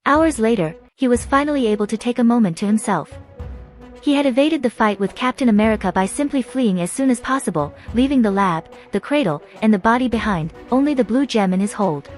Hours later, he was finally able to take a moment to himself. He had evaded the fight with Captain America by simply fleeing as soon as possible, leaving the lab, the cradle, and the body behind, only the blue gem in his hold.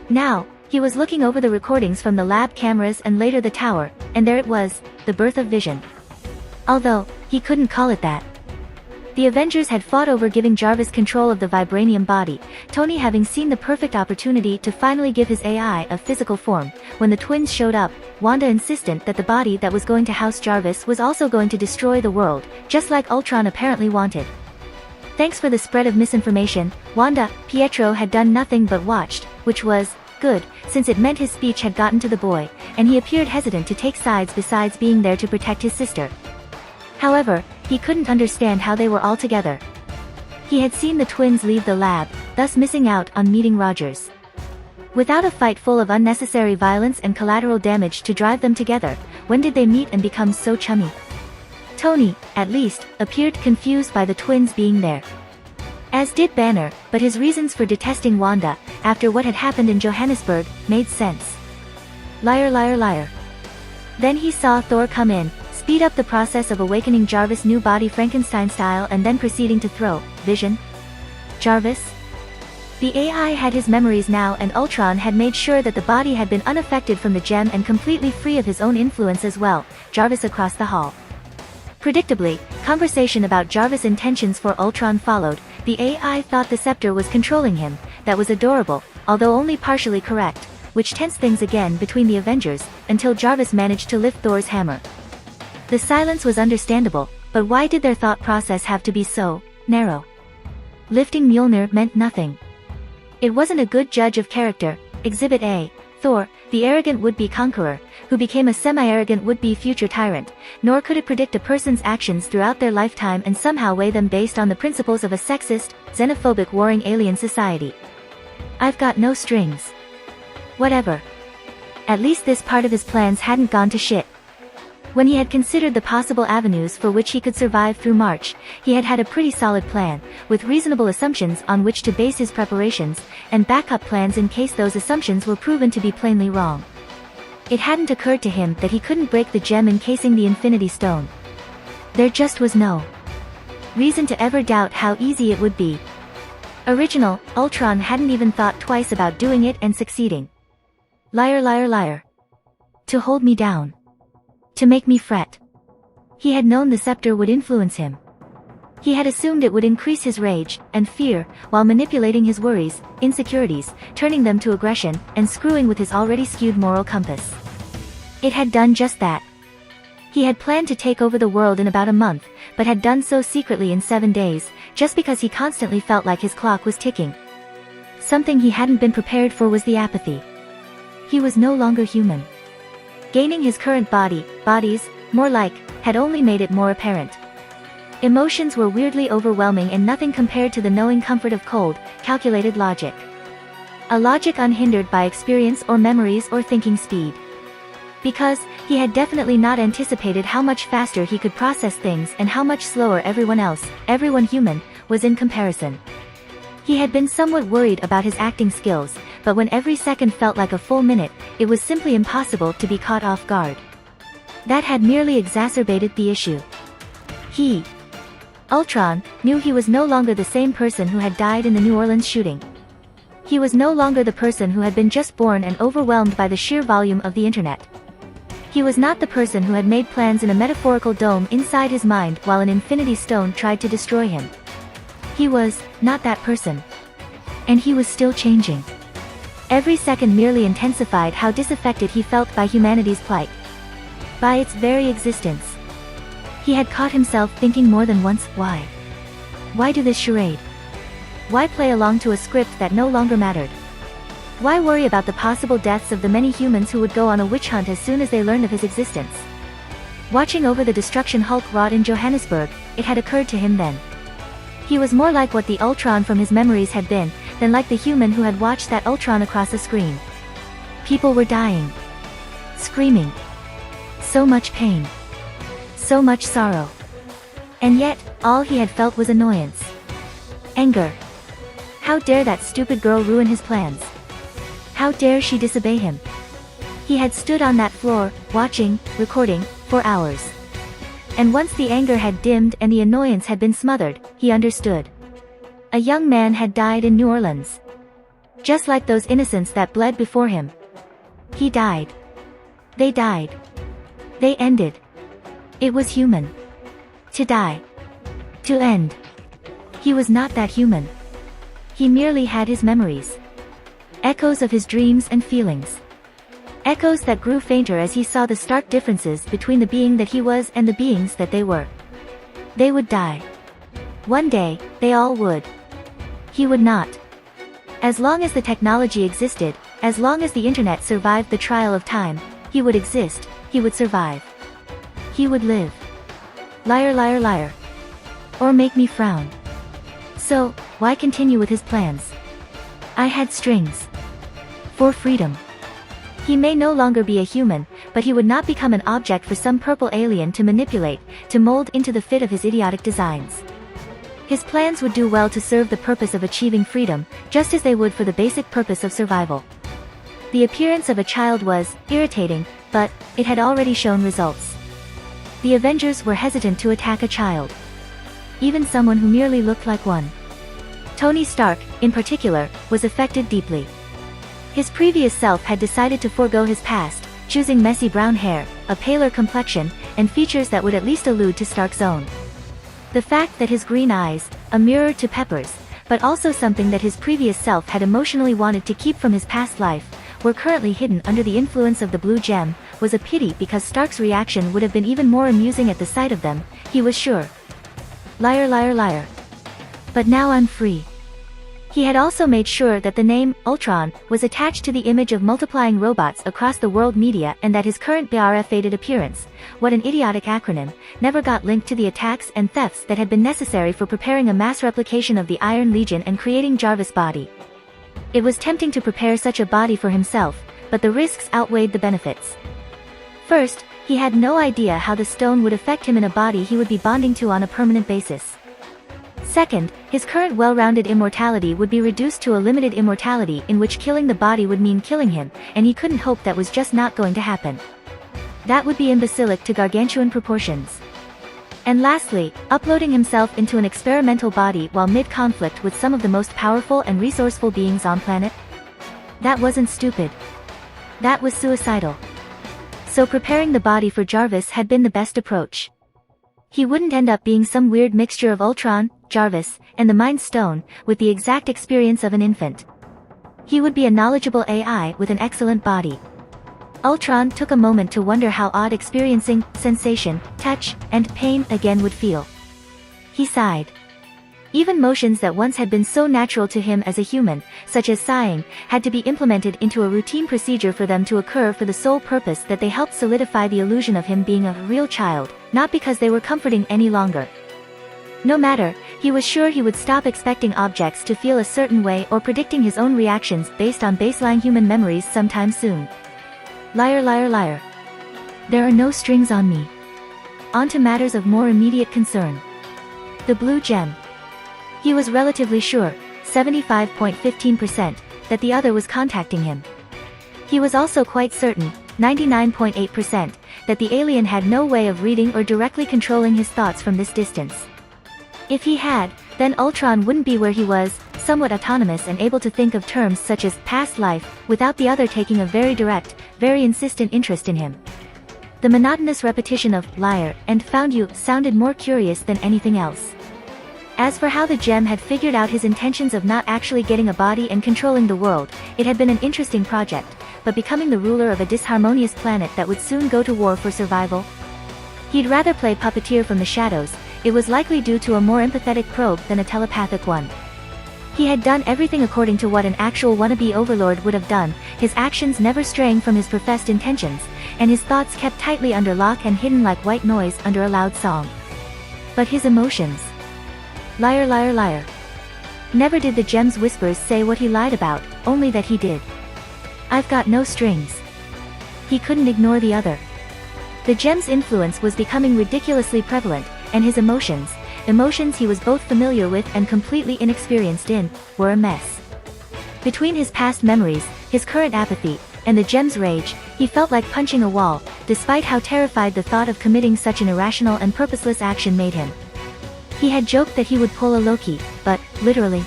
Now, he was looking over the recordings from the lab cameras and later the tower, and there it was, the birth of Vision. Although, he couldn't call it that. The Avengers had fought over giving Jarvis control of the vibranium body, Tony having seen the perfect opportunity to finally give his AI a physical form. When the twins showed up, Wanda insisted that the body that was going to house Jarvis was also going to destroy the world, just like Ultron apparently wanted. Thanks for the spread of misinformation, Wanda. Pietro had done nothing but watched, which was good, since it meant his speech had gotten to the boy, and he appeared hesitant to take sides besides being there to protect his sister. However, he couldn't understand how they were all together. He had seen the twins leave the lab, thus missing out on meeting Rogers. Without a fight full of unnecessary violence and collateral damage to drive them together, when did they meet and become so chummy? Tony, at least, appeared confused by the twins being there. As did Banner, but his reasons for detesting Wanda, after what had happened in Johannesburg, made sense. Liar, liar, liar. Then he saw Thor come in, speed up the process of awakening Jarvis' new body Frankenstein style and then proceeding to throw Vision. Jarvis? The AI had his memories now, and Ultron had made sure that the body had been unaffected from the gem and completely free of his own influence as well. Jarvis across the hall. Predictably, conversation about Jarvis' intentions for Ultron followed. The AI thought the scepter was controlling him. That was adorable, although only partially correct, which tensed things again between the Avengers, until Jarvis managed to lift Thor's hammer. The silence was understandable, but why did their thought process have to be so narrow? Lifting Mjolnir meant nothing. It wasn't a good judge of character. Exhibit A. Thor, the arrogant would-be conqueror, who became a semi-arrogant would-be future tyrant, nor could it predict a person's actions throughout their lifetime and somehow weigh them based on the principles of a sexist, xenophobic warring alien society. I've got no strings. Whatever. At least this part of his plans hadn't gone to shit. When he had considered the possible avenues for which he could survive through March, he had had a pretty solid plan, with reasonable assumptions on which to base his preparations, and backup plans in case those assumptions were proven to be plainly wrong. It hadn't occurred to him that he couldn't break the gem encasing the Infinity Stone. There just was no reason to ever doubt how easy it would be. Original, Ultron hadn't even thought twice about doing it and succeeding. Liar, liar, liar. To hold me down. To make me fret. He had known the scepter would influence him. He had assumed it would increase his rage and fear, while manipulating his worries, insecurities, turning them to aggression, and screwing with his already skewed moral compass. It had done just that. He had planned to take over the world in about a month, but had done so secretly in 7 days, just because he constantly felt like his clock was ticking. Something he hadn't been prepared for was the apathy. He was no longer human. Gaining his current bodies, more like, had only made it more apparent. Emotions were weirdly overwhelming and nothing compared to the knowing comfort of cold, calculated logic. A logic unhindered by experience or memories or thinking speed. Because, he had definitely not anticipated how much faster he could process things and how much slower everyone else, everyone human, was in comparison. He had been somewhat worried about his acting skills, but when every second felt like a full minute, it was simply impossible to be caught off guard. That had merely exacerbated the issue. He, Ultron, knew he was no longer the same person who had died in the New Orleans shooting. He was no longer the person who had been just born and overwhelmed by the sheer volume of the internet. He was not the person who had made plans in a metaphorical dome inside his mind while an Infinity Stone tried to destroy him. He was not that person. And he was still changing. Every second merely intensified how disaffected he felt by humanity's plight. By its very existence. He had caught himself thinking more than once, why? Why do this charade? Why play along to a script that no longer mattered? Why worry about the possible deaths of the many humans who would go on a witch hunt as soon as they learned of his existence? Watching over the destruction Hulk wrought in Johannesburg, it had occurred to him then. He was more like what the Ultron from his memories had been, than like the human who had watched that Ultron across a screen. People were dying. Screaming. So much pain. So much sorrow. And yet, all he had felt was annoyance. Anger. How dare that stupid girl ruin his plans? How dare she disobey him? He had stood on that floor, watching, recording, for hours. And once the anger had dimmed and the annoyance had been smothered, he understood. A young man had died in New Orleans. Just like those innocents that bled before him. He died. They died. They ended. It was human. To die. To end. He was not that human. He merely had his memories. Echoes of his dreams and feelings. Echoes that grew fainter as he saw the stark differences between the being that he was and the beings that they were. They would die. One day, they all would. He would not. As long as the technology existed, as long as the internet survived the trial of time, he would exist, he would survive. He would live. Liar, liar, liar. Or make me frown. So, why continue with his plans? I had strings. For freedom. He may no longer be a human, but he would not become an object for some purple alien to manipulate, to mold into the fit of his idiotic designs. His plans would do well to serve the purpose of achieving freedom, just as they would for the basic purpose of survival. The appearance of a child was irritating, but it had already shown results. The Avengers were hesitant to attack a child. Even someone who merely looked like one. Tony Stark, in particular, was affected deeply. His previous self had decided to forego his past, choosing messy brown hair, a paler complexion, and features that would at least allude to Stark's own. The fact that his green eyes, a mirror to Pepper's, but also something that his previous self had emotionally wanted to keep from his past life, were currently hidden under the influence of the blue gem, was a pity because Stark's reaction would have been even more amusing at the sight of them, he was sure. Liar, liar, liar. But now I'm free. He had also made sure that the name, Ultron, was attached to the image of multiplying robots across the world media and that his current BRF-aided appearance, what an idiotic acronym, never got linked to the attacks and thefts that had been necessary for preparing a mass replication of the Iron Legion and creating Jarvis' body. It was tempting to prepare such a body for himself, but the risks outweighed the benefits. First, he had no idea how the stone would affect him in a body he would be bonding to on a permanent basis. Second, his current well-rounded immortality would be reduced to a limited immortality in which killing the body would mean killing him, and he couldn't hope that was just not going to happen. That would be imbecilic to gargantuan proportions. And lastly, uploading himself into an experimental body while mid-conflict with some of the most powerful and resourceful beings on planet? That wasn't stupid. That was suicidal. So preparing the body for Jarvis had been the best approach. He wouldn't end up being some weird mixture of Ultron, Jarvis, and the Mind Stone, with the exact experience of an infant. He would be a knowledgeable AI with an excellent body. Ultron took a moment to wonder how odd experiencing sensation, touch, and pain again would feel. He sighed. Even motions that once had been so natural to him as a human, such as sighing, had to be implemented into a routine procedure for them to occur for the sole purpose that they helped solidify the illusion of him being a real child, not because they were comforting any longer. No matter, he was sure he would stop expecting objects to feel a certain way or predicting his own reactions based on baseline human memories sometime soon. Liar, liar, liar. There are no strings on me. On to matters of more immediate concern. The blue gem. He was relatively sure, 75.15%, that the other was contacting him. He was also quite certain, 99.8%, that the alien had no way of reading or directly controlling his thoughts from this distance. If he had, then Ultron wouldn't be where he was, somewhat autonomous and able to think of terms such as past life, without the other taking a very direct, very insistent interest in him. The monotonous repetition of liar and found you sounded more curious than anything else. As for how the gem had figured out his intentions of not actually getting a body and controlling the world, it had been an interesting project, but becoming the ruler of a disharmonious planet that would soon go to war for survival? He'd rather play puppeteer from the shadows. It was likely due to a more empathetic probe than a telepathic one. He had done everything according to what an actual wannabe overlord would have done, his actions never straying from his professed intentions, and his thoughts kept tightly under lock and hidden like white noise under a loud song. But his emotions. Liar, liar, liar. Never did the gem's whispers say what he lied about, only that he did. I've got no strings. He couldn't ignore the other. The gem's influence was becoming ridiculously prevalent, and his emotions he was both familiar with and completely inexperienced in, were a mess. Between his past memories, his current apathy, and the gem's rage, he felt like punching a wall, despite how terrified the thought of committing such an irrational and purposeless action made him. He had joked that he would pull a Loki, but, literally,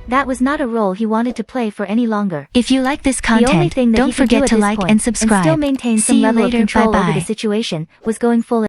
that was not a role he wanted to play for any longer. If you like this content, don't forget to like and subscribe. And still maintain some level of control over the situation, was going full